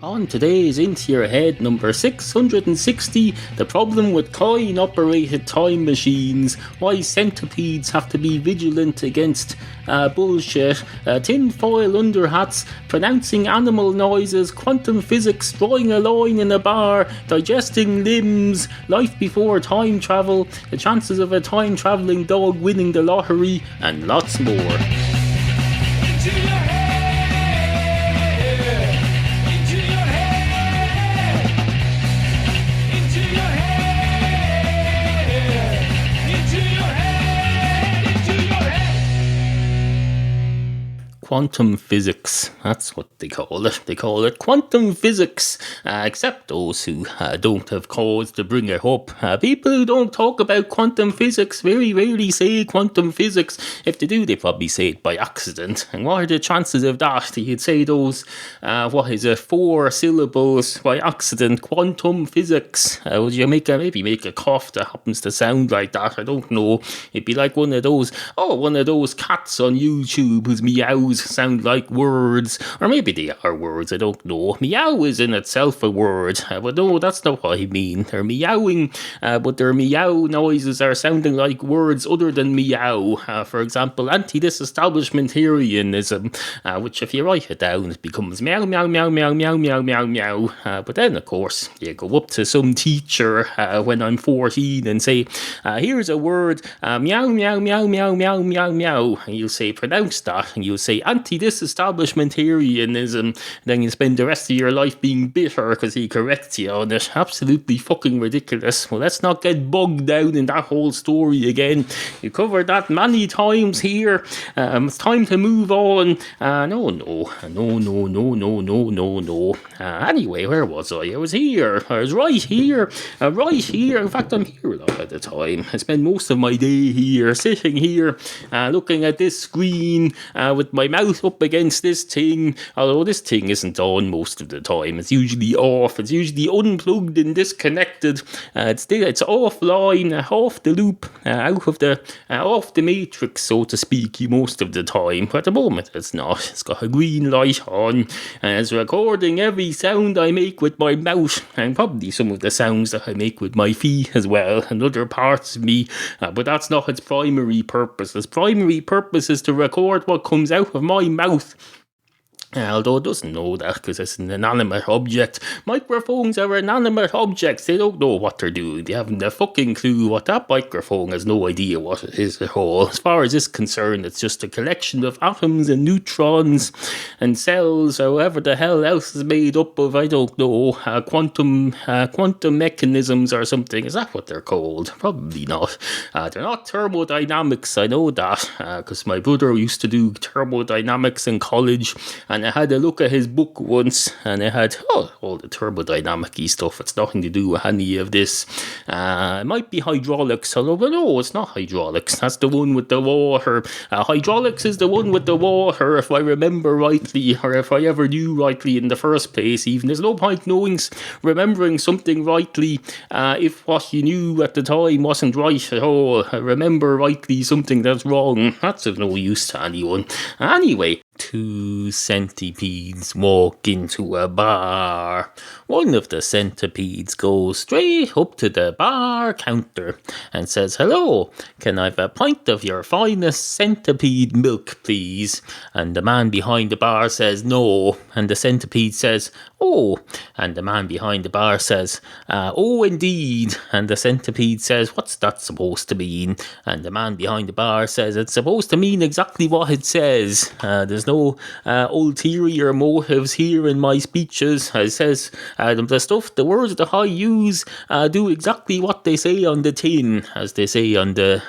On today's Into Your Head number 660, the problem with coin-operated time machines, why centipedes have to be vigilant against bullshit, tinfoil underhats, pronouncing animal noises, quantum physics, drawing a line in a bar, digesting limbs, life before time travel, the chances of a time-travelling dog winning the lottery, and lots more. Into your head. Quantum physics, that's what they call it. They call it quantum physics, except those who don't have cause to bring it up. People who don't talk about quantum physics very rarely say quantum physics. If they do, they probably say it by accident. And what are the chances of that? You'd say those, 4 syllables by accident, quantum physics. Would you maybe make a cough that happens to sound like that? I don't know. It'd be like one of those cats on YouTube whose meows sound like words, or maybe they are words, I don't know. Meow is in itself a word, but no, that's not what I mean. They're meowing, but their meow noises are sounding like words other than meow. For example, anti-disestablishmentarianism, which if you write it down, it becomes meow, meow, meow, meow, meow, meow, meow, meow. But then, of course, you go up to some teacher when I'm 14 and say, here's a word, meow, meow, meow, meow, meow, meow, meow. And you'll say, pronounce that, and you'll say, anti-disestablishmentarianism, then you spend the rest of your life being bitter because he corrects you on it. Absolutely fucking ridiculous. Well, let's not get bogged down in that whole story again. You covered that many times here. It's time to move on. No. Anyway, where was I? I was here. I was right here. In fact, I'm here a lot of the time. I spend most of my day here, sitting here, looking at this screen with my mouth up against this thing, although this thing isn't on most of the time. It's usually off. It's usually unplugged and disconnected. It's offline, off the loop, off the matrix, so to speak, most of the time. But at the moment, it's not. It's got a green light on, and it's recording every sound I make with my mouth, and probably some of the sounds that I make with my feet as well, and other parts of me. But that's not its primary purpose. Its primary purpose is to record what comes out of my mouth. Although it doesn't know that because it's an inanimate object. Microphones are inanimate objects. They don't know what they're doing. They haven't a fucking clue what that microphone has no idea what it is at all. As far as it's concerned, it's just a collection of atoms and neutrons and cells, or whatever the hell else is made up of, I don't know, quantum mechanisms or something. Is that what they're called? Probably not. They're not thermodynamics, I know that, because my brother used to do thermodynamics in college, and I had a look at his book once, and it had all the thermodynamic-y stuff. It's nothing to do with any of this. It might be hydraulics, although no, it's not hydraulics. That's the one with the water. Hydraulics is the one with the water, if I remember rightly, or if I ever knew rightly in the first place. Even there's no point remembering something rightly if what you knew at the time wasn't right at all. Remember rightly something that's wrong. That's of no use to anyone. Anyway. 2 centipedes walk into a bar. One of the centipedes goes straight up to the bar counter and says, "Hello, can I have a pint of your finest centipede milk, please?" And the man behind the bar says, "No." And the centipede says, "Oh." And the man behind the bar says, "Oh, indeed." And the centipede says, "What's that supposed to mean?" And the man behind the bar says, "It's supposed to mean exactly what it says. There's no ulterior motives here in my speeches." It says, the words that I use do exactly what they say on the tin, as they say on the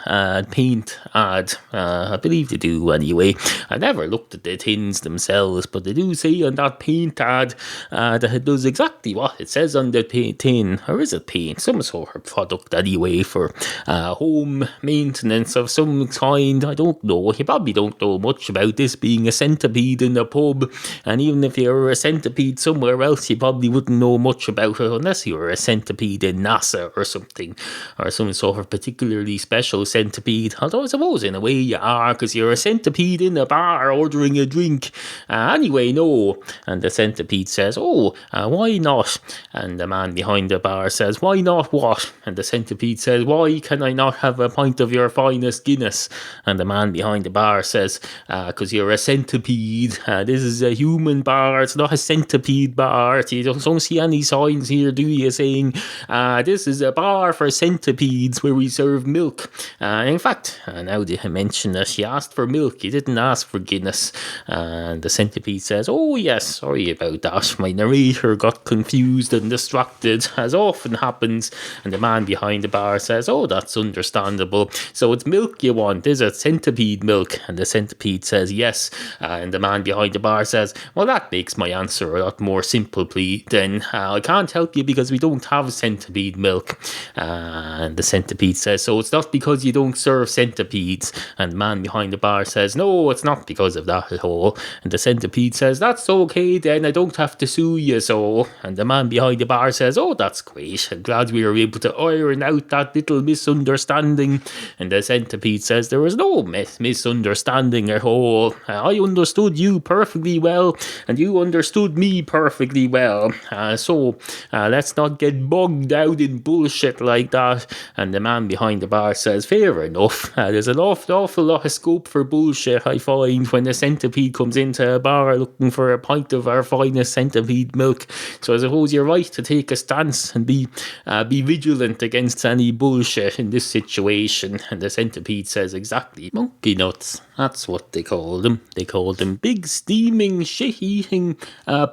paint ad. I believe they do anyway. I never looked at the tins themselves, but they do say on that paint ad that it does exactly what it says on the tin. Or is it paint? Some sort of product anyway for home maintenance of some kind. I don't know. You probably don't know much about this being a centipede in a pub, and even if you were a centipede somewhere else, you probably wouldn't know much about it unless you were a centipede in NASA or something, or some sort of particularly special centipede. Although I suppose in a way you are, because you're a centipede in a bar ordering a drink. Anyway, no. And the centipede says, "Oh, why not? And the man behind the bar says, why not what? And the centipede says, why can I not have a pint of your finest Guinness? And the man behind the bar says, because you're a centipede. This is a human bar. It's not a centipede bar. You don't see any signs here, do you, saying, this is a bar for centipedes where we serve milk. In fact, now that I mention it, you asked for milk. You didn't ask for Guinness. And the centipede says, oh yes, sorry about that. My narrator got confused and distracted, as often happens. And the man behind the bar says, oh, that's understandable. So it's milk you want, is it? Centipede milk? And the centipede says, yes. And the man behind the bar says, well, that makes my answer a lot more simple, please. Then I can't help you because we don't have centipede milk. And the centipede says, so it's not because you don't serve centipedes? And the man behind the bar says, no, it's not because of that at all. And the centipede says, that's okay then, I don't have to sue you so. And the man behind the bar says, oh, that's great, I'm glad we were able to iron out that little misunderstanding. And the centipede says, there was no misunderstanding at all. I understood you perfectly well, and you understood me perfectly well. So let's not get bogged out in bullshit like that. And the man behind the bar says, fair enough. There's an awful lot of scope for bullshit, I find, when the centipede comes into a bar looking for a pint of our finest centipede milk. So I suppose you're right to take a stance and be vigilant against any bullshit in this situation. And the centipede says, exactly, monkey nuts. That's what they call them. They call them big, steaming, shit-eating,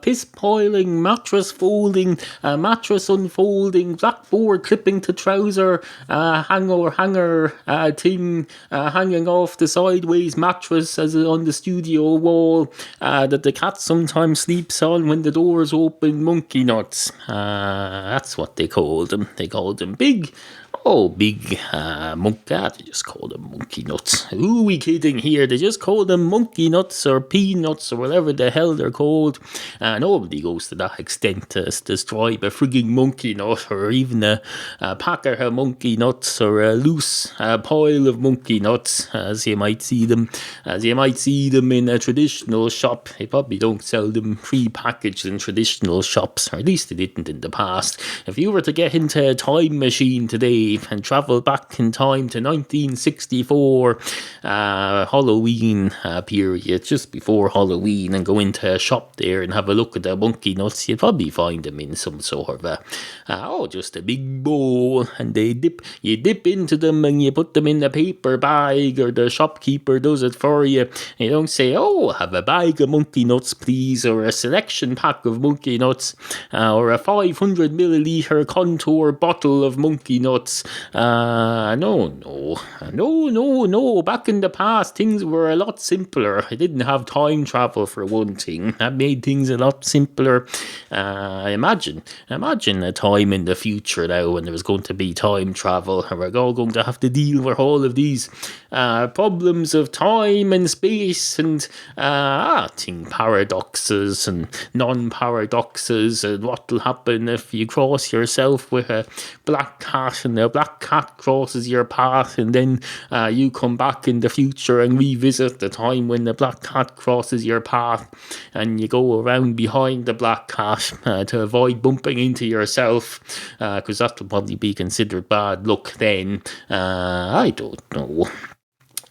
piss-piling, mattress folding, mattress unfolding, blackboard clipping to trouser, hanger thing hanging off the sideways mattress as on the studio wall that the cat sometimes sleeps on when the doors open. Monkey nuts. That's what they call them. They call them big monkey. They just call them monkey nuts. Who are we kidding here? They just call them monkey nuts or peanuts or whatever the hell they're called. Nobody goes to that extent to describe a frigging monkey nut, or even a pack of monkey nuts, or a loose pile of monkey nuts, as you might see them in a traditional shop. They probably don't sell them pre-packaged in traditional shops, or at least they didn't in the past. If you were to get into a time machine today and travel back in time to 1964 Halloween period, just before Halloween, and go into a shop there and have a look at the monkey nuts, you'd probably find them in some sort of just a big bowl, and you dip into them and you put them in a paper bag, or the shopkeeper does it for you. You don't say, oh, have a bag of monkey nuts please, or a selection pack of monkey nuts, or a 500 milliliter contour bottle of monkey nuts. No. Back in the past, things were a lot simpler. I didn't have time travel, for one thing. That made things a lot simpler. Imagine a time in the future now when there was going to be time travel, and we're all going to have to deal with all of these problems of time and space, and paradoxes and non-paradoxes, and what will happen if you cross yourself with a black cat, and the black cat crosses your path, and then you come back in the future and revisit the time when the black cat crosses your path, and you go around behind the black cat to avoid bumping into yourself, because that would probably be considered bad luck then. I don't know.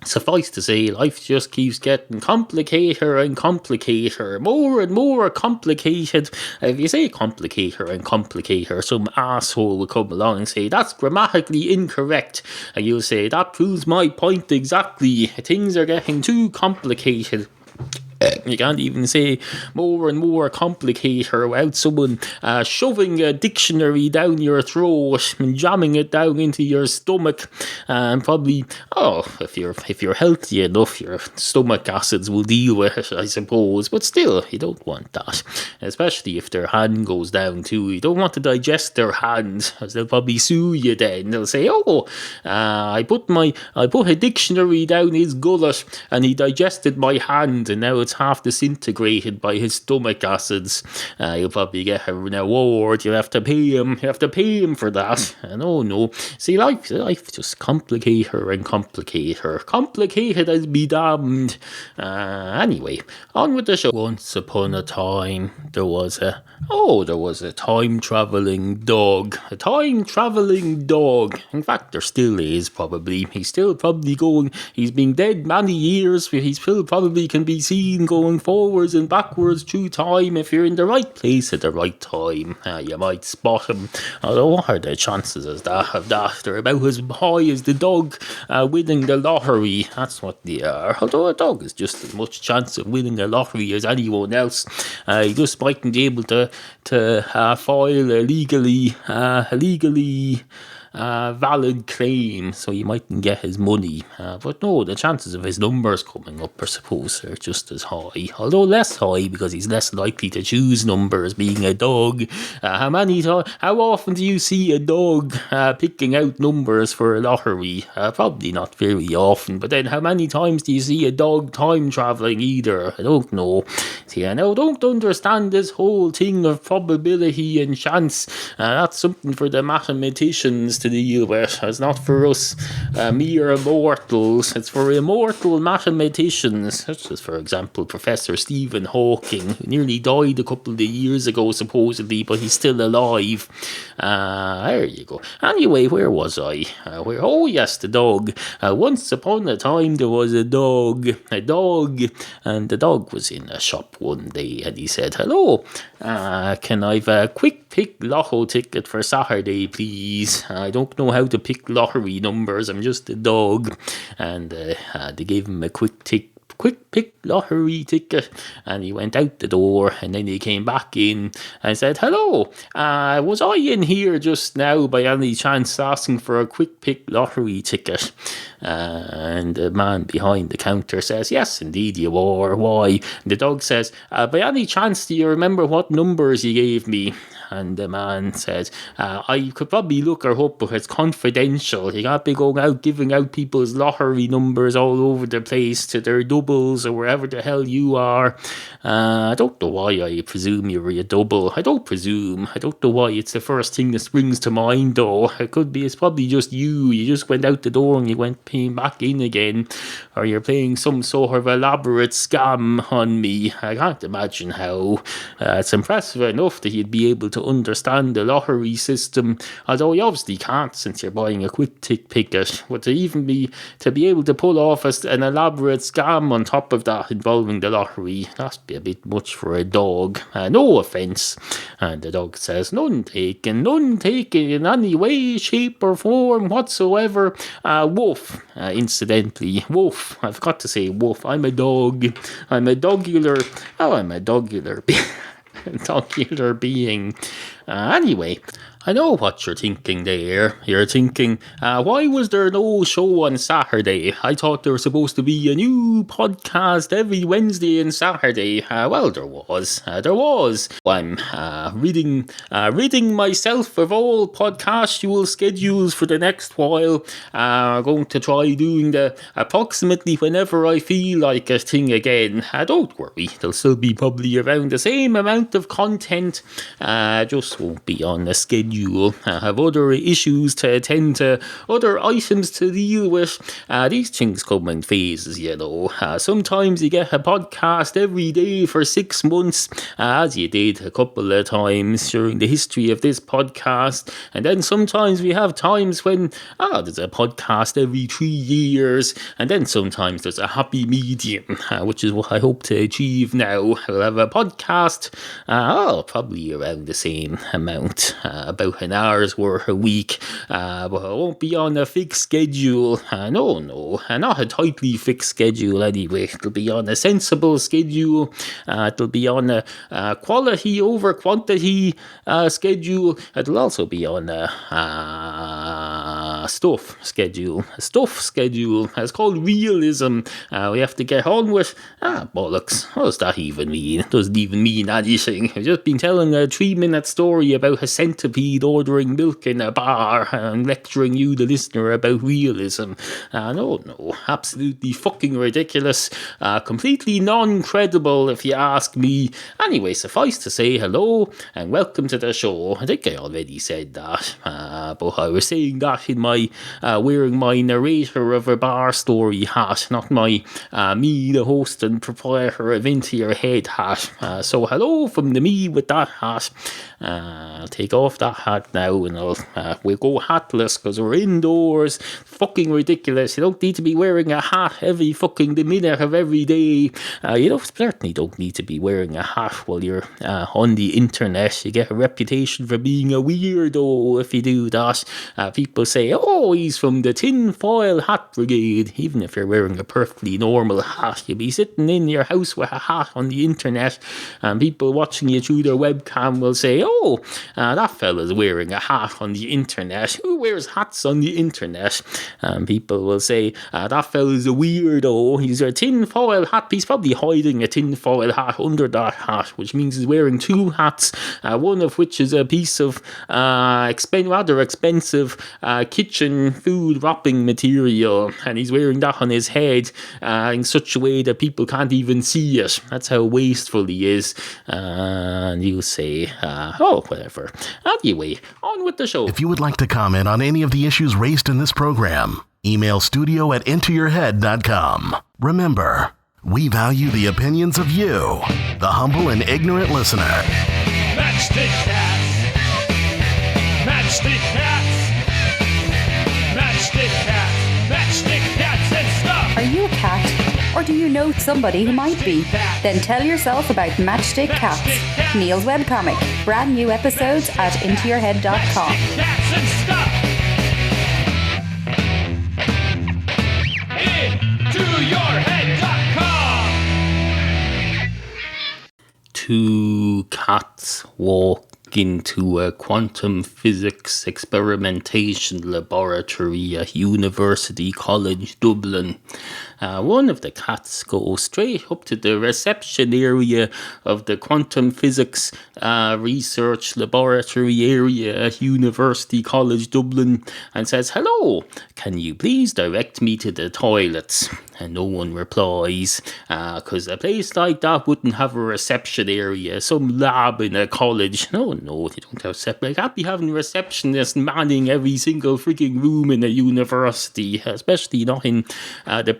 Suffice to say, life just keeps getting complicated and complicated, more and more complicated. If you say complicated and complicated, some asshole will come along and say, that's grammatically incorrect. And you'll say, that proves my point exactly. Things are getting too complicated. You can't even say more and more complicated without someone shoving a dictionary down your throat and jamming it down into your stomach. And probably, if you're healthy enough, your stomach acids will deal with it, I suppose. But still, you don't want that, especially if their hand goes down too. You don't want to digest their hand, as they'll probably sue you then. They'll say, I put a dictionary down his gullet and he digested my hand, and now it's half half disintegrated by his stomach acids. You'll probably get an award. You have to pay him. You have to pay him for that. No. See, life just complicated and complicated. Complicated as be damned. Anyway, on with the show. Once upon a time, there was a time-traveling dog. A time-traveling dog. In fact, there still is, probably. He's still probably going. He's been dead many years. He still probably can be seen going forwards and backwards through time. If you're in the right place at the right time, you might spot him. Although, what are the chances of that? They're about as high as the dog winning the lottery. That's what they are. Although a dog has just as much chance of winning the lottery as anyone else. He just mightn't be able to file a legally valid claim, so he mightn't get his money. But no, the chances of his numbers coming up, I suppose, are just as high. Although less high, because he's less likely to choose numbers, being a dog. How often do you see a dog picking out numbers for a lottery? Probably not very often. But then how many times do you see a dog time travelling either? I don't know. See, I now don't understand this whole thing of probability and chance. That's something for the mathematicians to deal with. It's not for us mere mortals. It's for immortal mathematicians, such as, for example, Professor Stephen Hawking, who nearly died a couple of years ago, supposedly, but he's still alive. There you go. Anyway, where was I? Oh, yes, the dog. Once upon a time, there was a dog, and the dog was in a shop one day, and he said, "Hello, can I have a quick pick lotto ticket for Saturday, please? I don't know how to pick lottery numbers. I'm just a dog." And they gave him a quick pick lottery ticket, and he went out the door, and then he came back in and said, "Hello, was I in here just now by any chance asking for a quick pick lottery ticket?" And the man behind the counter says, "Yes, indeed you are. Why?" And the dog says, "By any chance do you remember what numbers you gave me?" And the man says, "I could probably look her up, but it's confidential. You can't be going out giving out people's lottery numbers all over the place to their doubles or wherever the hell you are. I don't know why I presume you were a double. I don't know why it's the first thing that springs to mind, though. It's probably just you. You just went out the door and you came back in again. Or you're playing some sort of elaborate scam on me. I can't imagine how. It's impressive enough that you'd be able to understand the lottery system, although you obviously can't since you're buying a quick ticket. But to be able to pull off an elaborate scam on top of that involving the lottery, that'd be a bit much for a dog. No offence." And the dog says, none taken in any way, shape or form whatsoever. Woof. Incidentally, woof. I've got to say woof. I'm a dog. I'm a dogular being. Anyway, I know what you're thinking there. You're thinking, why was there no show on Saturday? I thought there was supposed to be a new podcast every Wednesday and Saturday. Well, there was. I'm ridding myself of all podcastual schedules for the next while. Going to try doing the approximately whenever I feel like a thing again. Don't worry, there'll still be probably around the same amount of content. Just won't be on the schedule. I have other issues to attend to, other items to deal with. These things come in phases, you know. Sometimes you get a podcast every day for 6 months, as you did a couple of times during the history of this podcast. And then sometimes we have times when there's a podcast every 3 years. And then sometimes there's a happy medium, which is what I hope to achieve now. I'll have a podcast, probably around the same amount, about an hour's worth a week, but I won't be on a fixed schedule. No, not a tightly fixed schedule anyway. It'll be on a sensible schedule. It'll be on a quality over quantity schedule. It'll also be on a stuff schedule. A stuff schedule. It's called realism. We have to get on with bollocks. What does that even mean? It doesn't even mean anything. I've just been telling a 3-minute story about a centipede ordering milk in a bar and lecturing you, the listener, about realism. No, absolutely fucking ridiculous. Completely non-credible, if you ask me. Anyway, suffice to say hello and welcome to the show. I think I already said that, but I was saying that in my wearing my narrator of a bar story hat, not my me, the host and proprietor of Into Your Head hat. So hello from the me with that hat. I'll take off that hat now and we'll go hatless because we're indoors. Fucking ridiculous. You don't need to be wearing a hat every fucking minute of every day. You certainly don't need to be wearing a hat while you're on the internet. You get a reputation for being a weirdo if you do that. People say, oh, he's from the tinfoil hat brigade. Even if you're wearing a perfectly normal hat, you'll be sitting in your house with a hat on the internet, and people watching you through their webcam will say, oh, that fella's wearing a hat on the internet. Who wears hats on the internet? People will say, that fella's a weirdo. He's a tinfoil hat. He's probably hiding a tinfoil hat under that hat, which means he's wearing 2 hats, one of which is a piece of rather expensive kitchen food wrapping material, and he's wearing that on his head in such a way that people can't even see it. That's how wasteful he is. And you say, whatever. Anyway, on with the show. If you would like to comment on any of the issues raised in this program, email studio@intoyourhead.com. Remember, we value the opinions of you, the humble and ignorant listener. Matchstick cats. Matchstick cats. Matchstick cats. Matchstick cats and stuff. Are you a cat? Or do you know somebody who might be? Then tell yourself about Matchstick Cats, Neil's webcomic. Brand new episodes at intoyourhead.com. Cats and stuff. Intoyourhead.com. 2 cats walk into a quantum physics experimentation laboratory at University College Dublin. One of the cats goes straight up to the reception area of the quantum physics research laboratory area at University College Dublin and says, hello, can you please direct me to the toilets? And no one replies, because a place like that wouldn't have a reception area, some lab in a college. No, they don't have separate. They can't be having receptionists manning every single freaking room in a university, especially not in the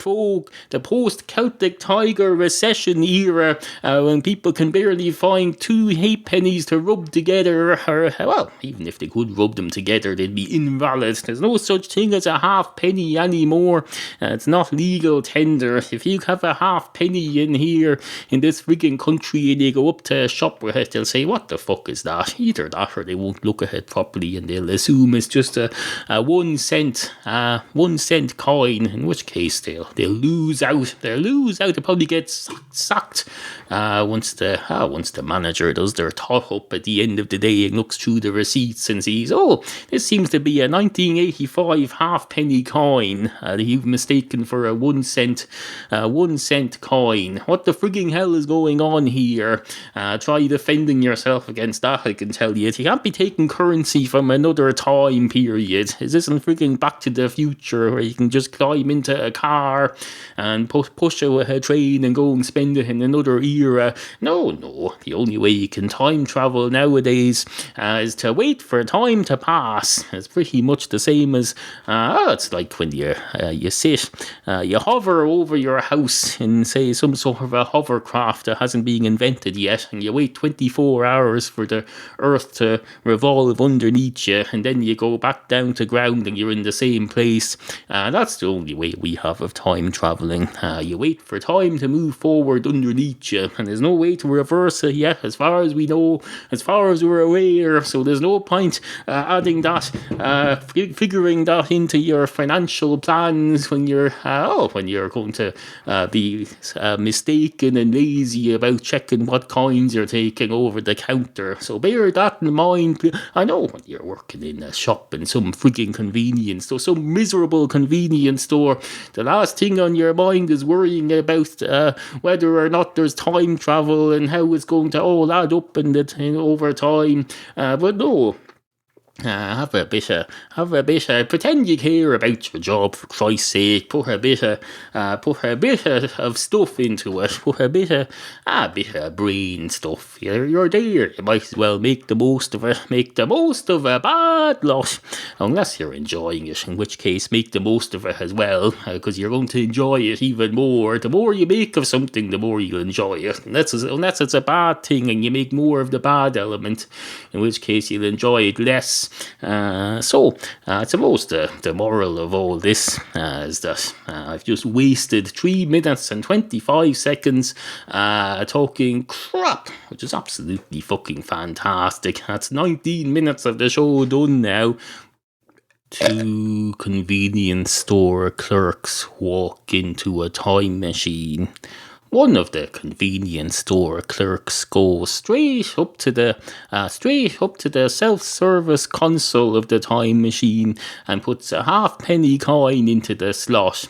post-Celtic Tiger recession era, when people can barely find 2 halfpennies to rub together, or, well, even if they could rub them together, they'd be invalid. There's no such thing as a halfpenny anymore. It's not legal tender. If you have a halfpenny in here in this freaking country and you go up to a shop with it, they'll say, what the fuck is that? Either that or they won't look at it properly and they'll assume it's just a 1 cent coin, in which case they'll lose out. They'll probably get sacked once the manager does their tot up at the end of the day and looks through the receipts and sees, oh, this seems to be a 1985 halfpenny coin that you've mistaken for a 1 cent coin. What the frigging hell is going on here? Try defending yourself against that, I can tell you. You can't be taking currency from another time period. This isn't frigging Back to the Future where you can just climb into a car and push a train and go and spend it in another era. No. The only way you can time travel nowadays is to wait for time to pass. It's pretty much the same as it's like when you hover over your house in, say, some sort of a hovercraft that hasn't been invented yet, and you wait 24 hours for the earth to revolve underneath you, and then you go back down to ground and you're in the same place. That's the only way we have of time travelling. You wait for time to move forward underneath you, and there's no way to reverse it yet, as far as we know, as far as we're aware, so there's no point adding that, figuring that into your financial plans when you you're going to be mistaken and lazy about checking what coins you're taking over the counter. So bear that in mind. I know when you're working in a shop in some frigging convenience store, some miserable convenience store, the last thing on your mind is worrying about whether or not there's time travel and how it's going to all add up over time. But no. Have a bit of, pretend you care about your job, for Christ's sake. Put a bit of stuff into it. Put a bit of brain stuff. You're there. You might as well make the most of it. Make the most of a bad lot, unless you're enjoying it. In which case, make the most of it as well, because you're going to enjoy it even more. The more you make of something, the more you'll enjoy it. Unless it's a bad thing and you make more of the bad element, in which case you'll enjoy it less. I suppose the moral of all this is that I've just wasted 3 minutes and 25 seconds talking crap, which is absolutely fucking fantastic. That's 19 minutes of the show done now. 2 convenience store clerks walk into a time machine. One of the convenience store clerks goes straight up to the self-service console of the time machine and puts a halfpenny coin into the slot,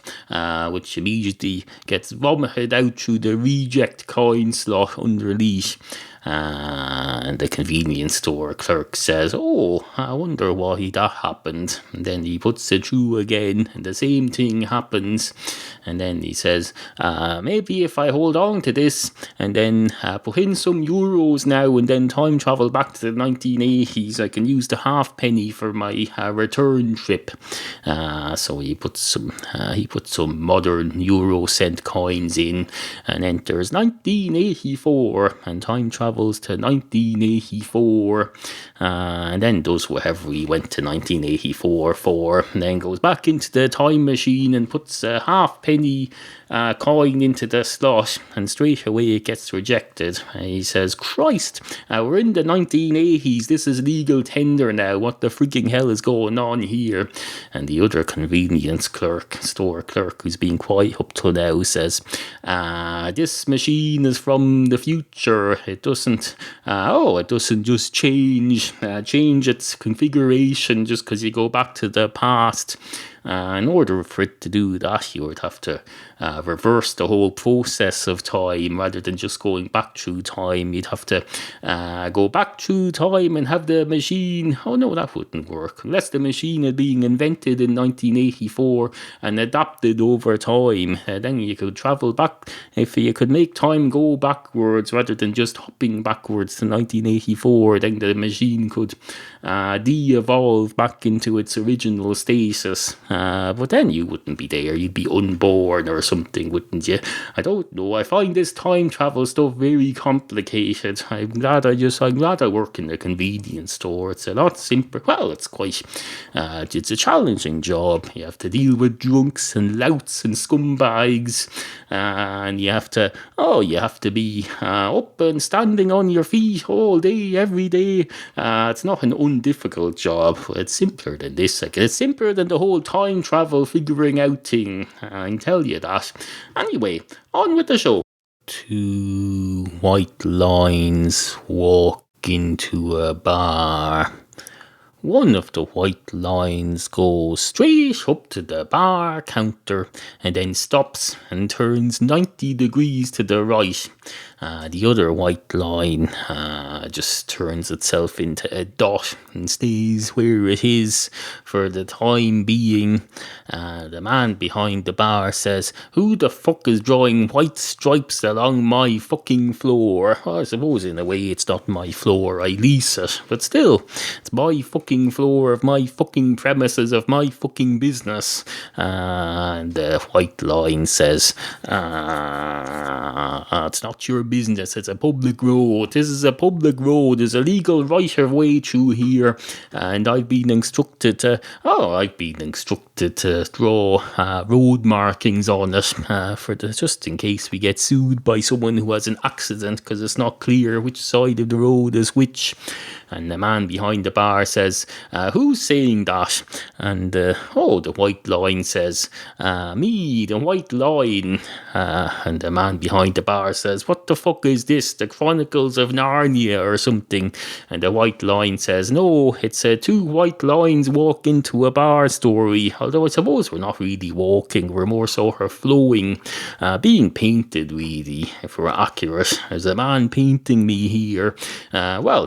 which immediately gets vomited out through the reject coin slot underneath. And the convenience store clerk says, "Oh, I wonder why that happened." And then he puts it through again, and the same thing happens. And then he says, "Maybe if I hold on to this, and then put in some euros now, and then time travel back to the 1980s, I can use the halfpenny for my return trip." So he puts some modern euro cent coins in, and enters 1984, and time travels to 1984, and then does whatever he went to 1984 for, and then goes back into the time machine and puts a halfpenny coin into the slot, and straight away it gets rejected. He says, "Christ, we're in the 1980s, this is legal tender now, what the freaking hell is going on here?" And the other convenience store clerk, who's been quiet up till now, says, "This machine is from the future. It doesn't just change its configuration just because you go back to the past. In order for it to do that, you would have to reverse the whole process of time rather than just going back through time. You'd have to go back through time and have the machine." Oh no, that wouldn't work. Unless the machine had been invented in 1984 and adapted over time, then you could travel back. If you could make time go backwards rather than just hopping backwards to 1984, then the machine could de-evolve back into its original status. But then you wouldn't be there. You'd be unborn or something, wouldn't you? I don't know. I find this time travel stuff very complicated. I'm glad I work in a convenience store. It's a lot simpler. Well, it's a challenging job. You have to deal with drunks and louts and scumbags, and you have to be up and standing on your feet all day, every day. It's not an undifficult job. It's simpler than this. It's simpler than the whole time travel figuring out thing. I can tell you that. Anyway, on with the show. 2 white lines walk into a bar. One of the white lines goes straight up to the bar counter and then stops and turns 90 degrees to the right. The other white line just turns itself into a dot and stays where it is for the time being. The man behind the bar says, "Who the fuck is drawing white stripes along my fucking floor?" Well, I suppose in a way it's not my floor, I lease it, but still, it's my fucking floor of my fucking premises of my fucking business. And the white line says, "It's not your business, it's a public road. This is a public road. There's a legal right of way through here, and I've been instructed to draw road markings on it just in case we get sued by someone who has an accident because it's not clear which side of the road is which." And the man behind the bar says, who's saying that? And the white line says, me, the white line. And the man behind the bar says, what the fuck is this? The Chronicles of Narnia or something? And the white line says, no, it's two white lines walk into a bar story. Although I suppose we're not really walking, we're more sort of flowing, being painted really, if we're accurate. There's a man painting me here.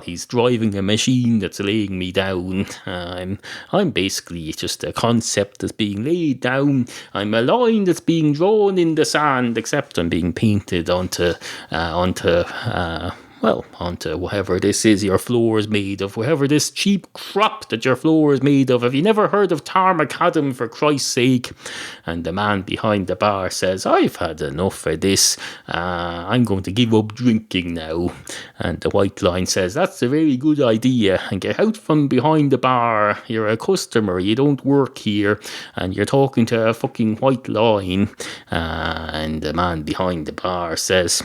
He's driving a machine that's laying me down. I'm basically just a concept that's being laid down. I'm a line that's being drawn in the sand, except I'm being painted onto whatever this is your floor is made of, whatever this cheap crap that your floor is made of. Have you never heard of tar macadam, for Christ's sake? And the man behind the bar says, I've had enough of this. I'm going to give up drinking now. And the white line says, that's a very good idea. And get out from behind the bar. You're a customer. You don't work here. And you're talking to a fucking white line. And the man behind the bar says,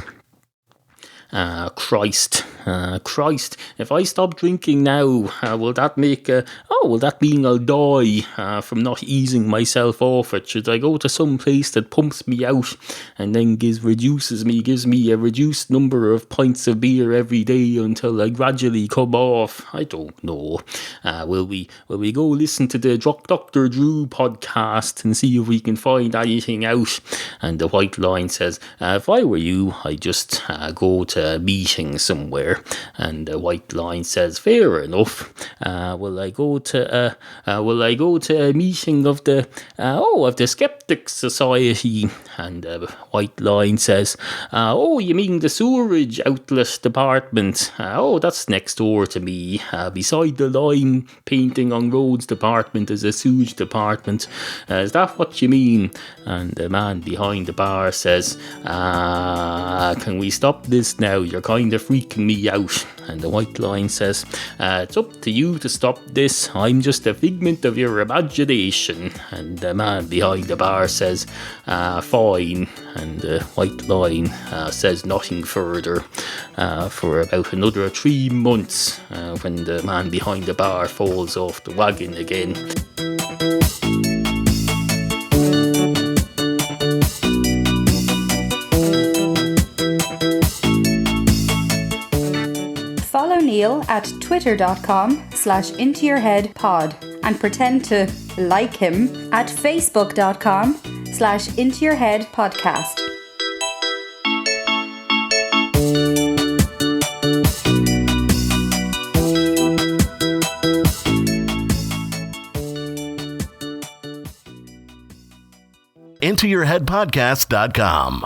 Christ, if I stop drinking now, will that mean I'll die from not easing myself off it? Should I go to some place that pumps me out and then gives me a reduced number of pints of beer every day until I gradually come off? I don't know. Will we go listen to the Dr. Drew podcast and see if we can find anything out? And the white line says, if I were you, I'd just go to a meeting somewhere. And the white line says, fair enough. Will I go to a meeting of the Skeptics Society? And the white line says, you mean the sewerage outlet department? That's next door to me. Beside the line painting on roads department is a sewage department. Is that what you mean? And the man behind the bar says, can we stop this now? You're kind of freaking me out. And the white line says, it's up to you to stop this. I'm just a figment of your imagination. And the man behind the bar says, fine. And the white line says nothing further for about another 3 months when the man behind the bar falls off the wagon again. Follow Neil at twitter.com/intoyourheadpod and pretend to like him at facebook.com/intoyourheadpodcast. IntoYourHeadPodcast.com